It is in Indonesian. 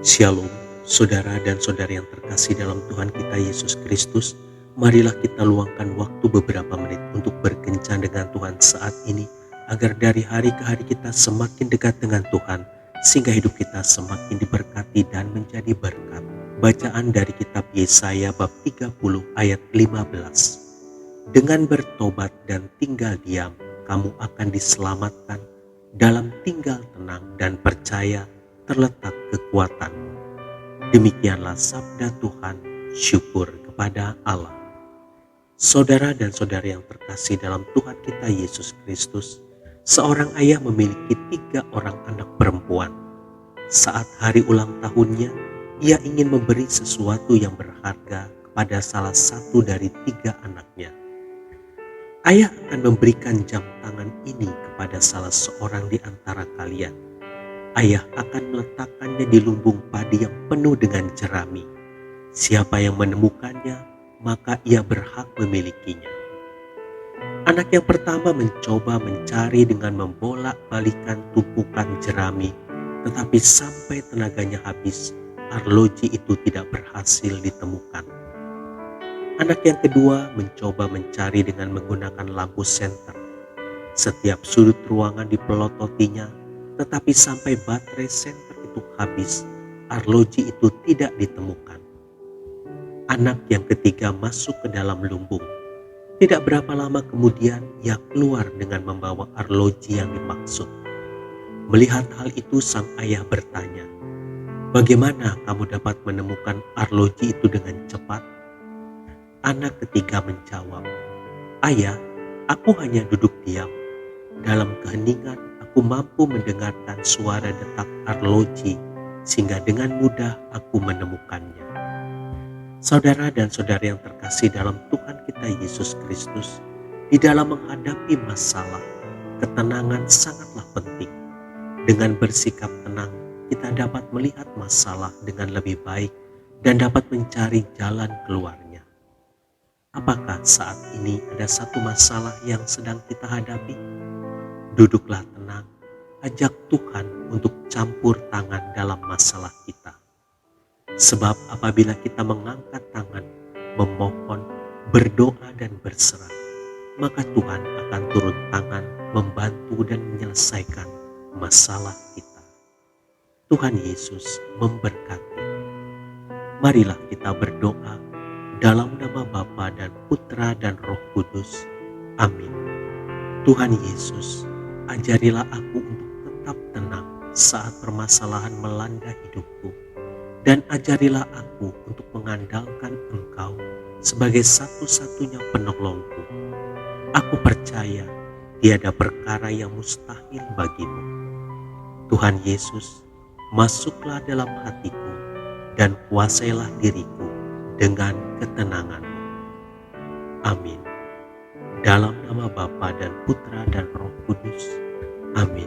Shalom, saudara dan saudari yang terkasih dalam Tuhan kita Yesus Kristus. Marilah kita luangkan waktu beberapa menit untuk berkencan dengan Tuhan saat ini, agar dari hari ke hari kita semakin dekat dengan Tuhan, sehingga hidup kita semakin diberkati dan menjadi berkat. Bacaan dari kitab Yesaya bab 30 ayat 15. Dengan bertobat dan tinggal diam, kamu akan diselamatkan. Dalam tinggal tenang dan percaya terletak kekuatanmu. Demikianlah sabda Tuhan, syukur kepada Allah. Saudara dan saudari yang terkasih dalam Tuhan kita Yesus Kristus, seorang ayah memiliki 3 orang anak perempuan. Saat hari ulang tahunnya, ia ingin memberi sesuatu yang berharga kepada salah satu dari 3 anaknya. Ayah akan memberikan jam tangan ini kepada salah seorang di antara kalian. Ayah akan meletakkannya di lumbung padi yang penuh dengan jerami. Siapa yang menemukannya, maka ia berhak memilikinya. Anak yang pertama mencoba mencari dengan membolak-balikan tumpukan jerami, tetapi sampai tenaganya habis, arloji itu tidak berhasil ditemukan. Anak yang kedua mencoba mencari dengan menggunakan lampu senter. Setiap sudut ruangan dipelototinya, tetapi sampai baterai senter itu habis, arloji itu tidak ditemukan. Anak yang ketiga masuk ke dalam lumbung. Tidak berapa lama kemudian ia keluar dengan membawa arloji yang dimaksud. Melihat hal itu sang ayah bertanya, "Bagaimana kamu dapat menemukan arloji itu dengan cepat?" Anak ketiga menjawab, "Ayah, aku hanya duduk diam. Dalam keheningan aku mampu mendengarkan suara detak arloji, sehingga dengan mudah aku menemukannya." Saudara dan saudari yang terkasih dalam Tuhan kita Yesus Kristus, di dalam menghadapi masalah, ketenangan sangatlah penting. Dengan bersikap tenang, kita dapat melihat masalah dengan lebih baik dan dapat mencari jalan keluarnya. Apakah saat ini ada satu masalah yang sedang kita hadapi? Duduklah tenang, ajak Tuhan untuk campur tangan dalam masalah kita. Sebab apabila kita mengangkat tangan, memohon, berdoa dan berserah, maka Tuhan akan turun tangan membantu dan menyelesaikan masalah kita. Tuhan Yesus memberkati. Marilah kita berdoa dalam nama Bapa dan Putra dan Roh Kudus. Amin. Tuhan Yesus, ajarilah aku untuk tetap tenang saat permasalahan melanda hidupku, dan ajarilah aku untuk mengandalkan Engkau sebagai satu-satunya penolongku. Aku percaya tiada perkara yang mustahil bagimu. Tuhan Yesus, masuklah dalam hatiku dan kuasailah diriku dengan ketenangan-Mu. Amin. Dalam nama Bapa dan Putra dan Roh Kudus. Amin.